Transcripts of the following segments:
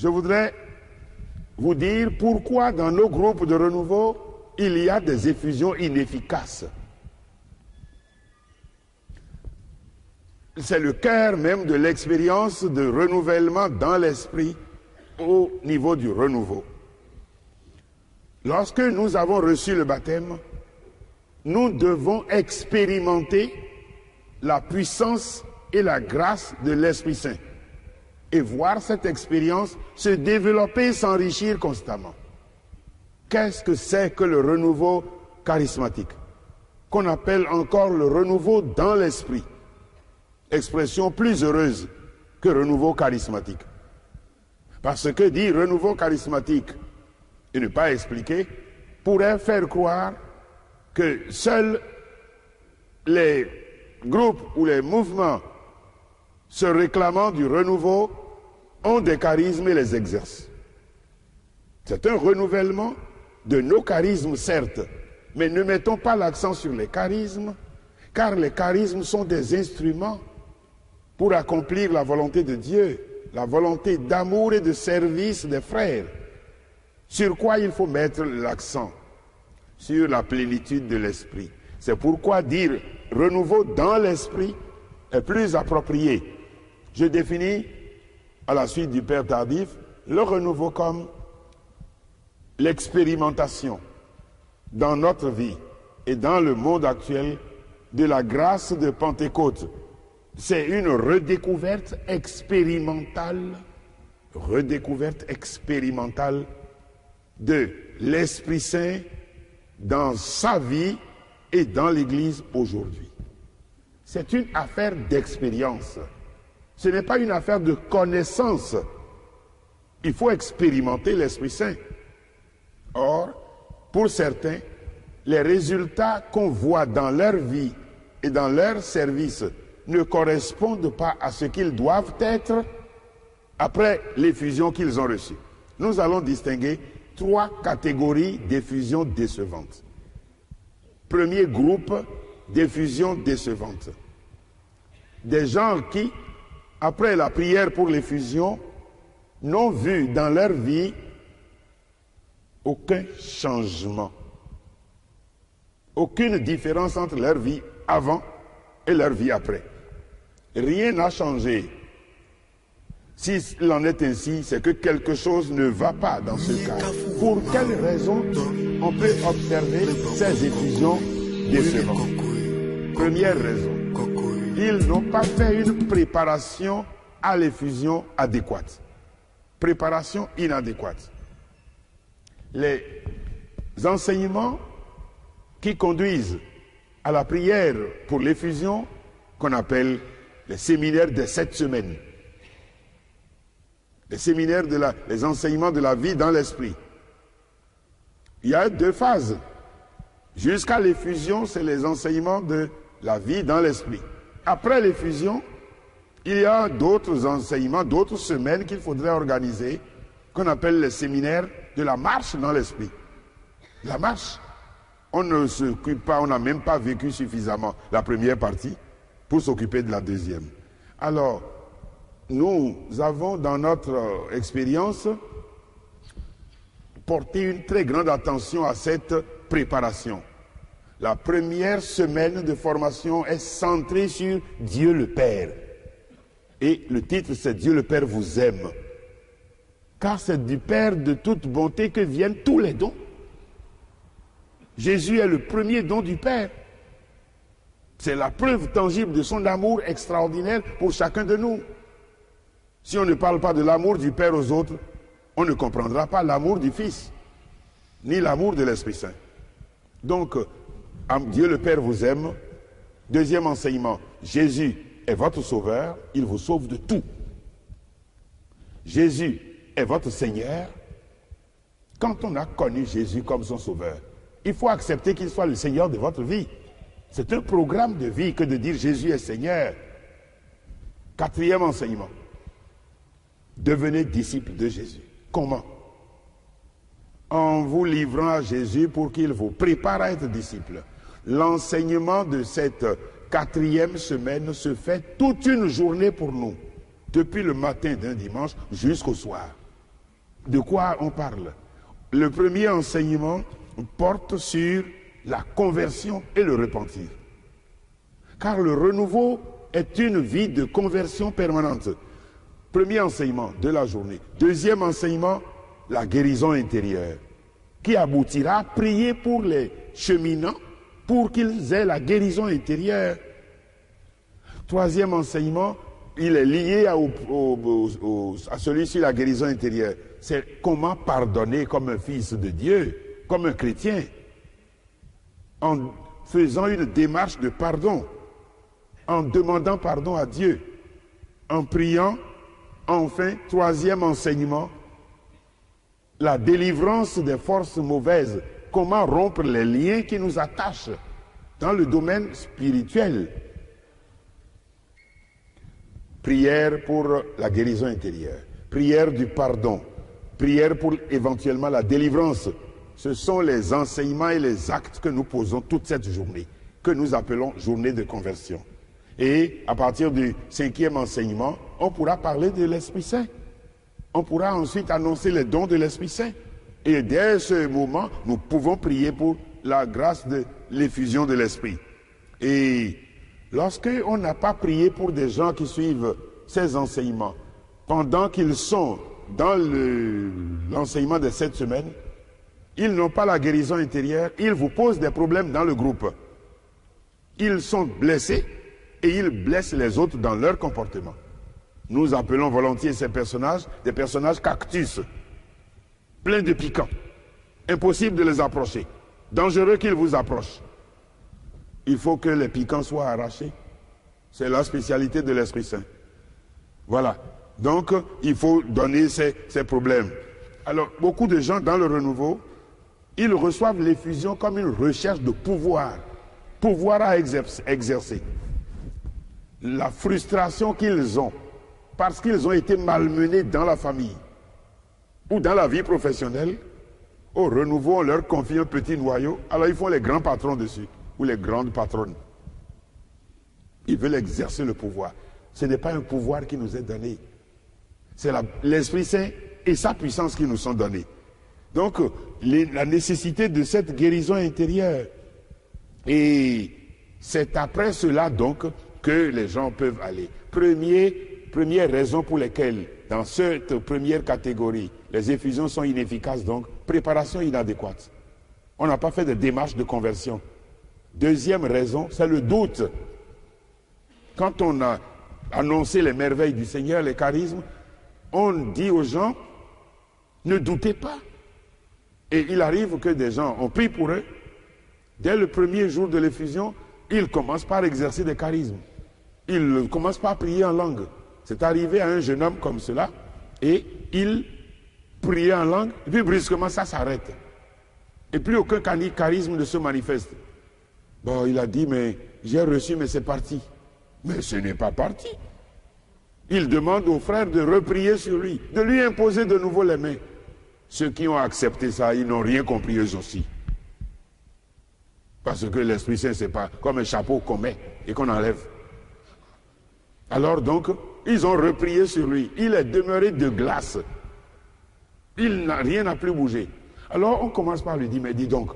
je voudrais vous dire pourquoi dans nos groupes de renouveau, il y a des effusions inefficaces. C'est le cœur même de l'expérience de renouvellement dans l'esprit au niveau du renouveau. Lorsque nous avons reçu le baptême, nous devons expérimenter la puissance et la grâce de l'Esprit Saint et voir cette expérience se développer et s'enrichir constamment. Qu'est-ce que c'est que le renouveau charismatique, qu'on appelle encore le renouveau dans l'esprit? Expression plus heureuse que renouveau charismatique. Parce que dire renouveau charismatique et ne pas expliquer pourrait faire croire que seuls les groupes ou les mouvements se réclamant du renouveau ont des charismes et les exercent. C'est un renouvellement de nos charismes, certes, mais ne mettons pas l'accent sur les charismes, car les charismes sont des instruments pour accomplir la volonté de Dieu, la volonté d'amour et de service des frères. Sur quoi il faut mettre l'accent? Sur la plénitude de l'esprit. C'est pourquoi dire renouveau dans l'esprit est plus approprié. Je définis, à la suite du Père Tardif, le renouveau comme l'expérimentation dans notre vie et dans le monde actuel de la grâce de Pentecôte. C'est une redécouverte expérimentale de l'Esprit Saint dans sa vie et dans l'Église aujourd'hui. C'est une affaire d'expérience. Ce n'est pas une affaire de connaissance. Il faut expérimenter l'Esprit Saint. Or, pour certains, les résultats qu'on voit dans leur vie et dans leur service ne correspondent pas à ce qu'ils doivent être après l'effusion qu'ils ont reçue. Nous allons distinguer 3 catégories d'effusions décevantes. Premier groupe d'effusions décevantes. Des gens qui, après la prière pour l'effusion, n'ont vu dans leur vie aucun changement. Aucune différence entre leur vie avant et leur vie après. Rien n'a changé. S'il en est ainsi, c'est que quelque chose ne va pas dans ce cas. Pour quelle raison on peut observer ces effusions décevantes? Première raison, ils n'ont pas fait une préparation à l'effusion adéquate. Préparation inadéquate. Les enseignements qui conduisent à la prière pour l'effusion, qu'on appelle les séminaires des 7 semaines, les séminaires les enseignements de la vie dans l'esprit. Il y a 2 phases. Jusqu'à l'effusion, c'est les enseignements de la vie dans l'esprit. Après l'effusion, il y a d'autres enseignements, d'autres semaines qu'il faudrait organiser, qu'on appelle les séminaires de la marche dans l'esprit. La marche, on ne s'occupe pas, on n'a même pas vécu suffisamment la première partie pour s'occuper de la deuxième. Alors, nous avons dans notre expérience porté une très grande attention à cette préparation. La première semaine de formation est centrée sur Dieu le Père. Et le titre, c'est Dieu le Père vous aime. Car c'est du Père de toute bonté que viennent tous les dons. Jésus est le premier don du Père. C'est la preuve tangible de son amour extraordinaire pour chacun de nous. Si on ne parle pas de l'amour du Père aux autres, on ne comprendra pas l'amour du Fils, ni l'amour de l'Esprit Saint. Donc, Dieu le Père vous aime. Deuxième enseignement, Jésus est votre sauveur, il vous sauve de tout. Jésus est votre Seigneur. Quand on a connu Jésus comme son sauveur, il faut accepter qu'il soit le Seigneur de votre vie. C'est un programme de vie que de dire Jésus est Seigneur. Quatrième enseignement, devenez disciples de Jésus. Comment? En vous livrant à Jésus pour qu'il vous prépare à être disciple. L'enseignement de cette 4e semaine se fait toute une journée pour nous, depuis le matin d'un dimanche jusqu'au soir. De quoi on parle? Le premier enseignement porte sur la conversion et le repentir. Car le renouveau est une vie de conversion permanente. Premier enseignement de la journée. Deuxième enseignement, la guérison intérieure, qui aboutira à prier pour les cheminants pour qu'ils aient la guérison intérieure. Troisième enseignement, il est lié à celui sur la guérison intérieure. C'est comment pardonner comme un fils de Dieu, comme un chrétien, en faisant une démarche de pardon, en demandant pardon à Dieu, en priant. Enfin, troisième enseignement, la délivrance des forces mauvaises. Comment rompre les liens qui nous attachent dans le domaine spirituel. Prière pour la guérison intérieure, prière du pardon, prière pour éventuellement la délivrance. Ce sont les enseignements et les actes que nous posons toute cette journée, que nous appelons journée de conversion. Et à partir du 5e enseignement, on pourra parler de l'Esprit Saint. On pourra ensuite annoncer les dons de l'Esprit Saint. Et dès ce moment, nous pouvons prier pour la grâce de l'effusion de l'Esprit. Et lorsqu'on n'a pas prié pour des gens qui suivent ces enseignements, pendant qu'ils sont dans l'enseignement de cette semaine, ils n'ont pas la guérison intérieure, ils vous posent des problèmes dans le groupe. Ils sont blessés et ils blessent les autres dans leur comportement. Nous appelons volontiers ces personnages des personnages cactus, pleins de piquants, impossible de les approcher, dangereux qu'ils vous approchent. Il faut que les piquants soient arrachés. C'est la spécialité de l'Esprit Saint. Voilà. Donc, il faut donner ces problèmes. Alors, beaucoup de gens dans le renouveau, ils reçoivent l'effusion comme une recherche de pouvoir. Pouvoir à exercer. La frustration qu'ils ont, parce qu'ils ont été malmenés dans la famille ou dans la vie professionnelle, au renouveau, on leur confie un petit noyau, alors ils font les grands patrons dessus, ou les grandes patronnes. Ils veulent exercer le pouvoir. Ce n'est pas un pouvoir qui nous est donné. C'est l'Esprit Saint et sa puissance qui nous sont donnés. Donc, la nécessité de cette guérison intérieure. Et c'est après cela, donc, que les gens peuvent aller. Première raison pour laquelle, dans cette première catégorie, les effusions sont inefficaces, donc, préparation inadéquate. On n'a pas fait de démarche de conversion. Deuxième raison, c'est le doute. Quand on a annoncé les merveilles du Seigneur, les charismes, on dit aux gens, ne doutez pas. Et il arrive que des gens, on prie pour eux, dès le premier jour de l'effusion, ils commencent par exercer des charismes. Ils ne commencent pas à prier en langue. C'est arrivé à un jeune homme comme cela, et il priait en langue, et puis brusquement ça s'arrête. Et plus aucun charisme ne se manifeste. Bon, il a dit, mais j'ai reçu, mais c'est parti. Mais ce n'est pas parti. Il demande aux frères de reprier sur lui, de lui imposer de nouveau les mains. Ceux qui ont accepté ça, ils n'ont rien compris eux aussi. Parce que l'Esprit Saint, c'est pas comme un chapeau qu'on met et qu'on enlève. Alors donc, ils ont reprié sur lui. Il est demeuré de glace. Rien n'a plus bougé. Alors on commence par lui dire, mais dis donc,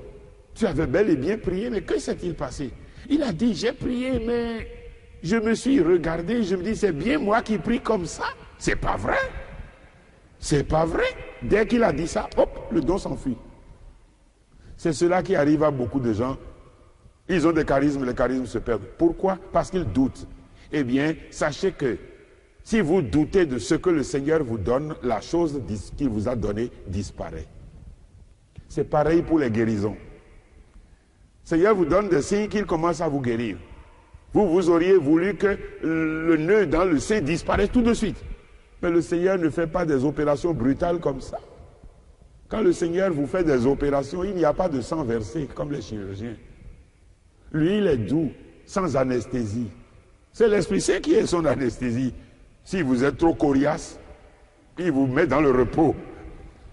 tu avais bel et bien prié, mais que s'est-il passé? Il a dit, j'ai prié, mais je me suis regardé, je me dis, c'est bien moi qui prie comme ça. C'est pas vrai. C'est pas vrai. Dès qu'il a dit ça, hop, le don s'enfuit. C'est cela qui arrive à beaucoup de gens. Ils ont des charismes, les charismes se perdent. Pourquoi? Parce qu'ils doutent. Eh bien, sachez que si vous doutez de ce que le Seigneur vous donne, la chose qu'il vous a donnée disparaît. C'est pareil pour les guérisons. Le Seigneur vous donne des signes qu'il commence à vous guérir. Vous auriez voulu que le nœud dans le sein disparaisse tout de suite. Mais le Seigneur ne fait pas des opérations brutales comme ça. Quand le Seigneur vous fait des opérations, il n'y a pas de sang versé comme les chirurgiens. Lui, il est doux, sans anesthésie. C'est l'Esprit Saint qui est son anesthésie. Si vous êtes trop coriace, il vous met dans le repos.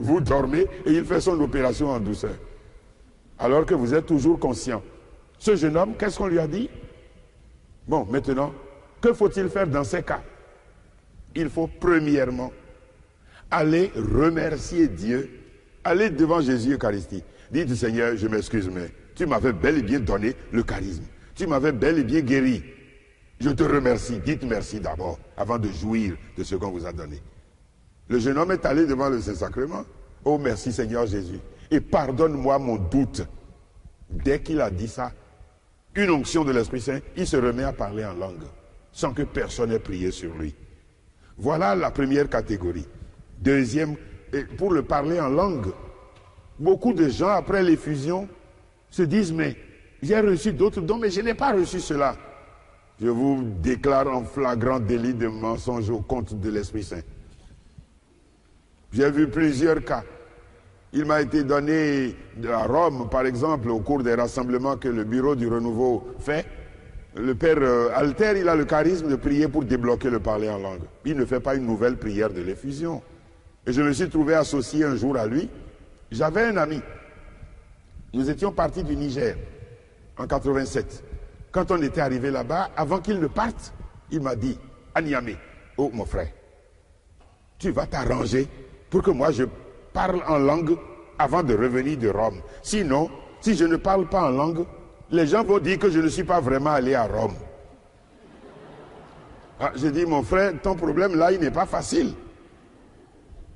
Vous dormez et il fait son opération en douceur. Alors que vous êtes toujours conscient. Ce jeune homme, qu'est-ce qu'on lui a dit? Bon, maintenant, que faut-il faire dans ces cas? Il faut premièrement allez remercier Dieu. Allez devant Jésus Eucharistie. Dites, Seigneur, je m'excuse, mais tu m'avais bel et bien donné le charisme. Tu m'avais bel et bien guéri. Je te remercie. Dites merci d'abord, avant de jouir de ce qu'on vous a donné. Le jeune homme est allé devant le Saint-Sacrement. Oh, merci Seigneur Jésus. Et pardonne-moi mon doute. Dès qu'il a dit ça, une onction de l'Esprit Saint, il se remet à parler en langue, sans que personne ait prié sur lui. Voilà la première catégorie. Deuxième, pour le parler en langue, beaucoup de gens, après l'effusion, se disent, mais j'ai reçu d'autres dons, mais je n'ai pas reçu cela. Je vous déclare en flagrant délit de mensonge au compte de l'Esprit Saint. J'ai vu plusieurs cas. Il m'a été donné à Rome, par exemple, au cours des rassemblements que le Bureau du Renouveau fait. Le Père Alter, il a le charisme de prier pour débloquer le parler en langue. Il ne fait pas une nouvelle prière de l'effusion. Et je me suis trouvé associé un jour à lui. J'avais un ami. Nous étions partis du Niger en 87. Quand on était arrivé là-bas, avant qu'il ne parte, il m'a dit, à Niamey, oh mon frère, tu vas t'arranger pour que moi je parle en langue avant de revenir de Rome. Sinon, si je ne parle pas en langue, les gens vont dire que je ne suis pas vraiment allé à Rome. Ah, j'ai dit, mon frère, ton problème là, il n'est pas facile.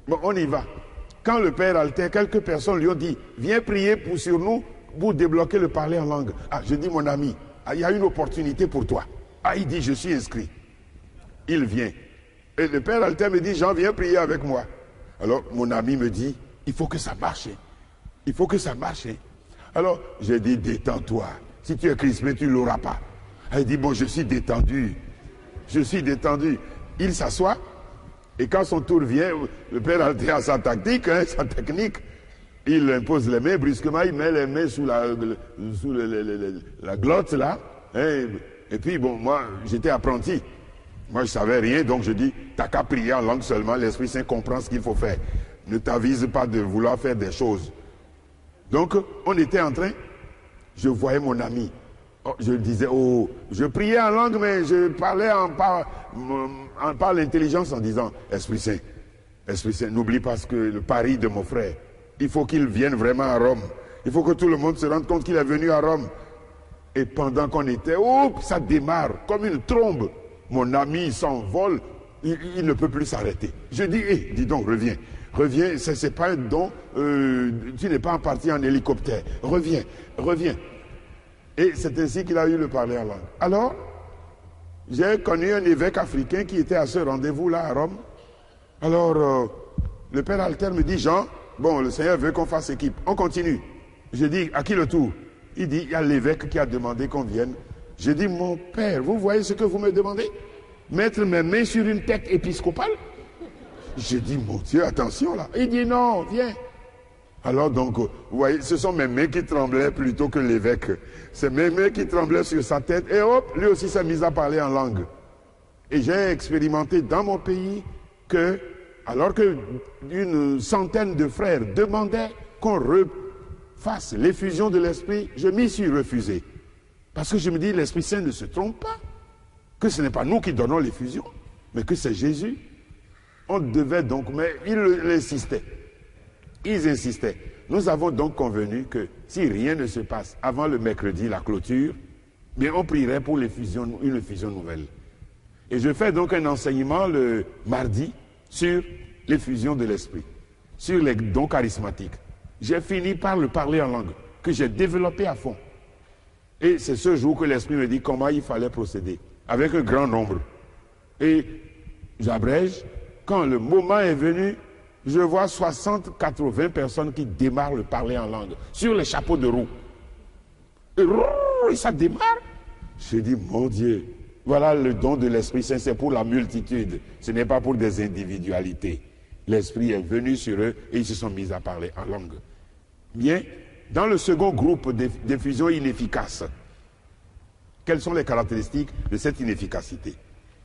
Bon, on y va. Quand le Père Alter, quelques personnes lui ont dit, viens prier sur nous pour débloquer le parler en langue. Ah, je dis, mon ami, il y a une opportunité pour toi. Ah, il dit, je suis inscrit. Il vient. Et le Père Alter me dit, Jean, viens prier avec moi. Alors, mon ami me dit, il faut que ça marche. Il faut que ça marche. Alors, j'ai dit, détends-toi. Si tu es crispé, tu ne l'auras pas. Il dit, bon, je suis détendu. Je suis détendu. Il s'assoit. Et quand son tour vient, le Père Alter a sa tactique, sa technique. Il impose les mains, brusquement, il met les mains sous la glotte, là. Et puis, bon, moi, j'étais apprenti. Moi, je ne savais rien, donc je dis, t'as qu'à prier en langue seulement, l'Esprit Saint comprend ce qu'il faut faire. Ne t'avise pas de vouloir faire des choses. Donc, on était en train, je voyais mon ami. Oh, je disais, oh, je priais en langue, mais je parlais par l'intelligence en disant, Esprit Saint, n'oublie pas le pari de mon frère. Il faut qu'il vienne vraiment à Rome. Il faut que tout le monde se rende compte qu'il est venu à Rome. Et pendant qu'on était, ça démarre comme une trombe. Mon ami s'envole, il ne peut plus s'arrêter. Je dis, dis donc, reviens, ce n'est pas un don, tu n'es pas parti en hélicoptère. Reviens. Et c'est ainsi qu'il a eu le parler en langue. Alors, j'ai connu un évêque africain qui était à ce rendez-vous-là à Rome. Alors, le Père Alter me dit, Jean, bon, le Seigneur veut qu'on fasse équipe. On continue. Je dis, à qui le tour? Il dit, il y a l'évêque qui a demandé qu'on vienne. Je dis, mon père, vous voyez ce que vous me demandez? Mettre mes mains sur une tête épiscopale? Je dis, mon Dieu, attention là. Il dit, non, viens. Alors donc, vous voyez, ce sont mes mains qui tremblaient plutôt que l'évêque. C'est mes mains qui tremblaient sur sa tête. Et hop, lui aussi s'est mis à parler en langue. Et j'ai expérimenté dans mon pays que, alors qu'une centaine de frères demandaient qu'on refasse l'effusion de l'Esprit, je m'y suis refusé. Parce que je me dis, l'Esprit Saint ne se trompe pas. Que ce n'est pas nous qui donnons l'effusion, mais que c'est Jésus. On devait donc, mais ils insistaient. Nous avons donc convenu que si rien ne se passe avant le mercredi, la clôture, bien on prierait pour une effusion nouvelle. Et je fais donc un enseignement le mardi sur l'effusion de l'Esprit, sur les dons charismatiques. J'ai fini par le parler en langue, que j'ai développé à fond. Et c'est ce jour que l'Esprit me dit comment il fallait procéder, avec un grand nombre. Et j'abrège, quand le moment est venu, je vois 60-80 personnes qui démarrent le parler en langue, sur les chapeaux de roue. Et ça démarre. Je dis, mon Dieu, voilà le don de l'Esprit Saint, c'est pour la multitude, ce n'est pas pour des individualités. L'Esprit est venu sur eux et ils se sont mis à parler en langue. Bien, dans le second groupe d'effusion inefficace, quelles sont les caractéristiques de cette inefficacité?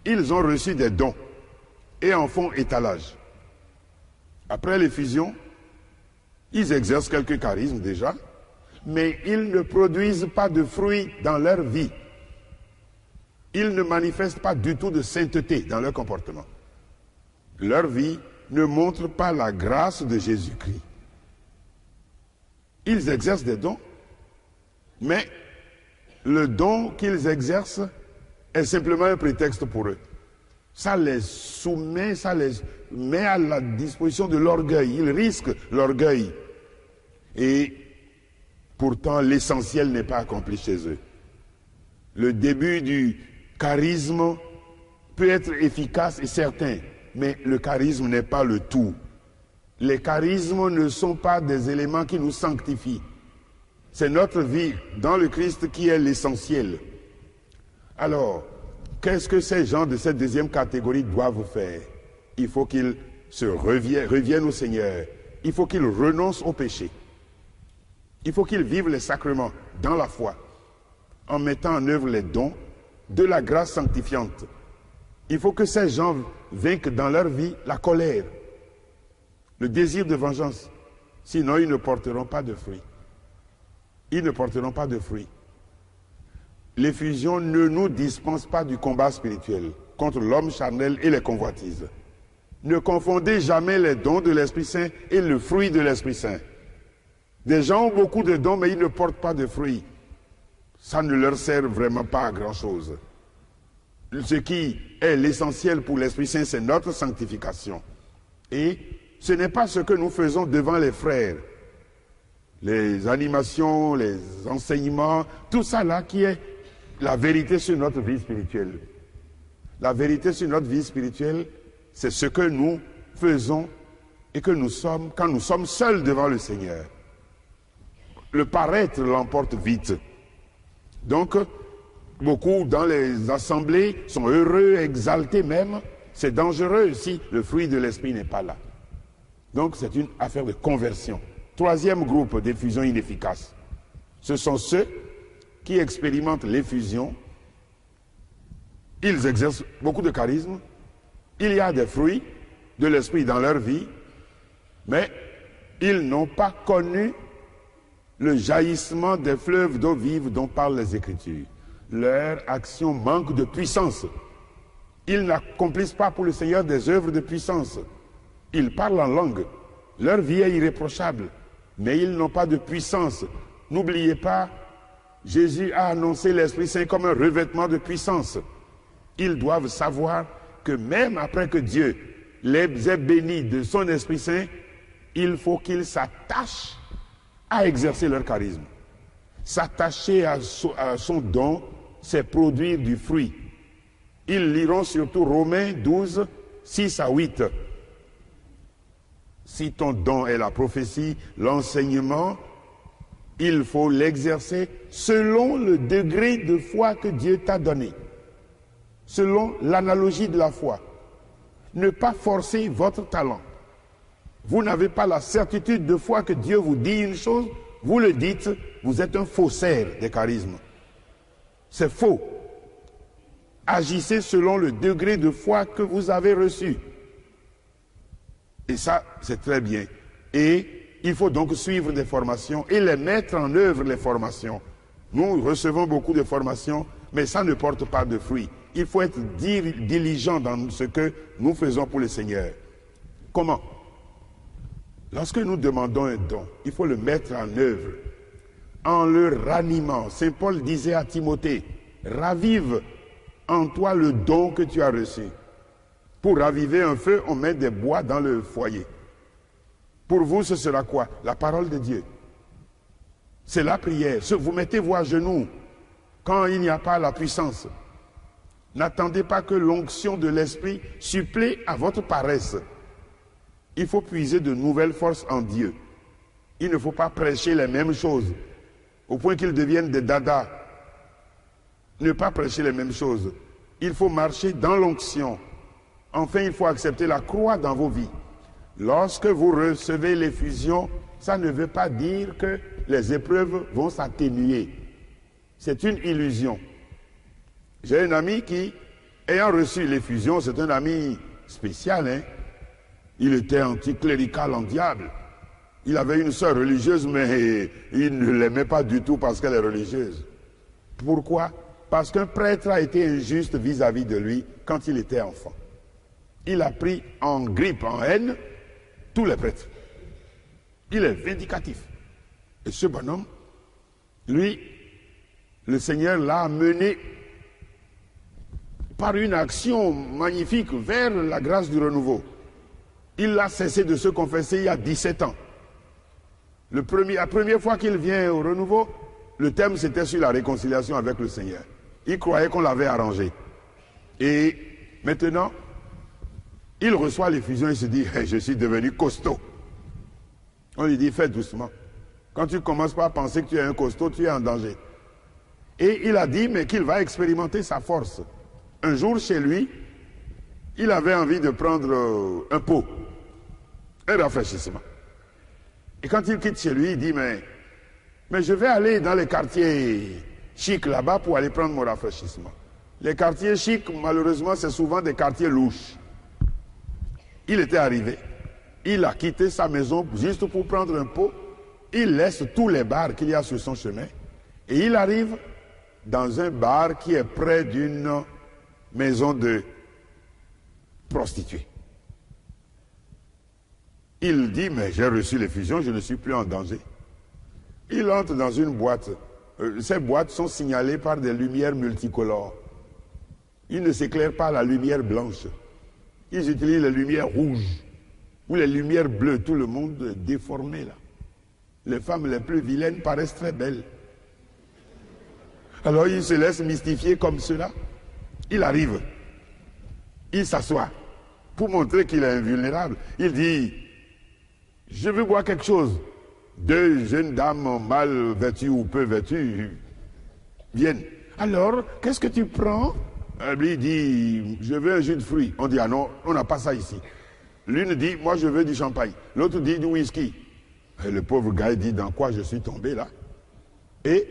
Ils ont reçu des dons et en font étalage. Après l'effusion, ils exercent quelques charismes déjà, mais ils ne produisent pas de fruits dans leur vie. Ils ne manifestent pas du tout de sainteté dans leur comportement. Leur vie ne montrent pas la grâce de Jésus-Christ. Ils exercent des dons, mais le don qu'ils exercent est simplement un prétexte pour eux. Ça les soumet, ça les met à la disposition de l'orgueil. Ils risquent l'orgueil. Et pourtant, l'essentiel n'est pas accompli chez eux. Le début du charisme peut être efficace et certain, mais le charisme n'est pas le tout. Les charismes ne sont pas des éléments qui nous sanctifient. C'est notre vie dans le Christ qui est l'essentiel. Alors, qu'est-ce que ces gens de cette deuxième catégorie doivent faire? Il faut qu'ils reviennent au Seigneur. Il faut qu'ils renoncent au péché. Il faut qu'ils vivent les sacrements dans la foi, en mettant en œuvre les dons de la grâce sanctifiante. Il faut que ces gens vainquent dans leur vie la colère, le désir de vengeance. Sinon, ils ne porteront pas de fruits. Ils ne porteront pas de fruits. L'effusion ne nous dispense pas du combat spirituel contre l'homme charnel et les convoitises. Ne confondez jamais les dons de l'Esprit Saint et le fruit de l'Esprit Saint. Des gens ont beaucoup de dons, mais ils ne portent pas de fruits. Ça ne leur sert vraiment pas à grand-chose. Ce qui est l'essentiel pour l'Esprit Saint, c'est notre sanctification. Et ce n'est pas ce que nous faisons devant les frères. Les animations, les enseignements, tout ça là qui est la vérité sur notre vie spirituelle. La vérité sur notre vie spirituelle, c'est ce que nous faisons et que nous sommes quand nous sommes seuls devant le Seigneur. Le paraître l'emporte vite. Donc, beaucoup dans les assemblées sont heureux, exaltés même. C'est dangereux si le fruit de l'esprit n'est pas là. Donc, c'est une affaire de conversion. Troisième groupe d'effusion inefficace. Ce sont ceux qui expérimentent l'effusion. Ils exercent beaucoup de charisme. Il y a des fruits de l'esprit dans leur vie, mais ils n'ont pas connu le jaillissement des fleuves d'eau vive dont parlent les Écritures. Leur action manque de puissance. Ils n'accomplissent pas pour le Seigneur des œuvres de puissance. Ils parlent en langue. Leur vie est irréprochable, mais ils n'ont pas de puissance. N'oubliez pas, Jésus a annoncé l'Esprit Saint comme un revêtement de puissance. Ils doivent savoir que même après que Dieu les ait bénis de son Esprit Saint, il faut qu'ils s'attachent à exercer leur charisme. S'attacher à son don, c'est produire du fruit. Ils liront surtout Romains 12, 6 à 8. Si ton don est la prophétie, l'enseignement, il faut l'exercer selon le degré de foi que Dieu t'a donné. Selon l'analogie de la foi. Ne pas forcer votre talent. Vous n'avez pas la certitude de foi que Dieu vous dit une chose, vous le dites, vous êtes un faussaire des charismes. C'est faux. Agissez selon le degré de foi que vous avez reçu. Et ça, c'est très bien. Et il faut donc suivre des formations et les mettre en œuvre, les formations. Nous recevons beaucoup de formations, mais ça ne porte pas de fruits. Il faut être diligent dans ce que nous faisons pour le Seigneur. Comment? Lorsque nous demandons un don, il faut le mettre en œuvre, en le ranimant. Saint Paul disait à Timothée, ravive en toi le don que tu as reçu. Pour raviver un feu, on met des bois dans le foyer. Pour vous, ce sera quoi? La parole de Dieu. C'est la prière. Vous mettez-vous à genoux quand il n'y a pas la puissance. N'attendez pas que l'onction de l'Esprit supplée à votre paresse. Il faut puiser de nouvelles forces en Dieu. Il ne faut pas prêcher les mêmes choses au point qu'ils deviennent des dadas. Ne pas prêcher les mêmes choses. Il faut marcher dans l'onction. Enfin, il faut accepter la croix dans vos vies. Lorsque vous recevez l'effusion, ça ne veut pas dire que les épreuves vont s'atténuer. C'est une illusion. J'ai un ami qui, ayant reçu l'effusion, c'est un ami spécial, hein? Il était anticlérical en diable. Il avait une sœur religieuse, mais il ne l'aimait pas du tout parce qu'elle est religieuse. Pourquoi? Parce qu'un prêtre a été injuste vis-à-vis de lui quand il était enfant. il a pris en grippe, en haine, tous les prêtres. Il est vindicatif. Et ce bonhomme, lui, le Seigneur l'a mené par une action magnifique vers la grâce du renouveau. Il a cessé de se confesser il y a 17 ans. La première fois qu'il vient au renouveau, le thème c'était sur la réconciliation avec le Seigneur. Il croyait qu'on l'avait arrangé. Et maintenant, il reçoit l'effusion et se dit hey, « je suis devenu costaud ». On lui dit « fais doucement ». Quand tu commences par penser que tu es un costaud, tu es en danger. Et il a dit mais qu'il va expérimenter sa force. Un jour chez lui, il avait envie de prendre un pot, un rafraîchissement. Et quand il quitte chez lui, il dit mais je vais aller dans les quartiers chics là-bas pour aller prendre mon rafraîchissement. Les quartiers chics, malheureusement, c'est souvent des quartiers louches. Il était arrivé, il a quitté sa maison juste pour prendre un pot, il laisse tous les bars qu'il y a sur son chemin et il arrive dans un bar qui est près d'une maison de prostituées. Il dit, mais j'ai reçu l'effusion, je ne suis plus en danger. Il entre dans une boîte. Ces boîtes sont signalées par des lumières multicolores. Ils ne s'éclairent pas à la lumière blanche. Ils utilisent les lumières rouges ou les lumières bleues. Tout le monde est déformé là. Les femmes les plus vilaines paraissent très belles. Alors il se laisse mystifier comme cela. Il arrive. Il s'assoit pour montrer qu'il est invulnérable. Il dit, je veux boire quelque chose. Deux jeunes dames mal vêtues ou peu vêtues viennent. Alors, qu'est-ce que tu prends? Lui dit, je veux un jus de fruits. On dit, ah non, on n'a pas ça ici. L'une dit, moi je veux du champagne. L'autre dit du whisky. Et le pauvre gars dit, dans quoi je suis tombé là? Et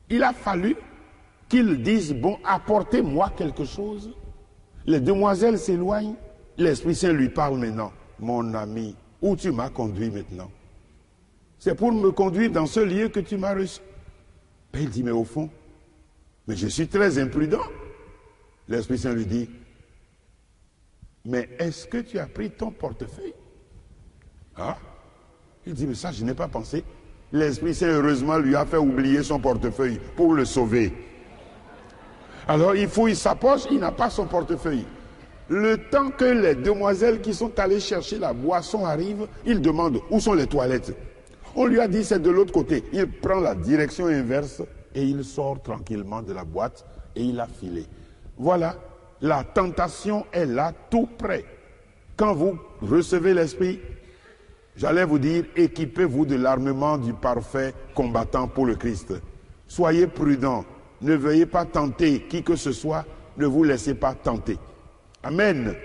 il a fallu qu'ils disent, bon, apportez-moi quelque chose. Les demoiselles s'éloignent. L'Esprit Saint lui parle maintenant. Mon ami, où tu m'as conduit maintenant? C'est pour me conduire dans ce lieu que tu m'as reçu. Et il dit, mais au fond, mais je suis très imprudent. L'Esprit Saint lui dit, mais est-ce que tu as pris ton portefeuille? Ah? Il dit, mais ça, je n'ai pas pensé. L'Esprit Saint, heureusement, lui a fait oublier son portefeuille pour le sauver. Alors, il fouille sa poche, il n'a pas son portefeuille. Le temps que les demoiselles qui sont allées chercher la boisson arrivent, il demande où sont les toilettes. On lui a dit c'est de l'autre côté. Il prend la direction inverse et il sort tranquillement de la boîte et il a filé. Voilà, la tentation est là tout près. Quand vous recevez l'Esprit, j'allais vous dire, équipez-vous de l'armement du parfait combattant pour le Christ. Soyez prudents, ne veuillez pas tenter qui que ce soit, ne vous laissez pas tenter. Amen.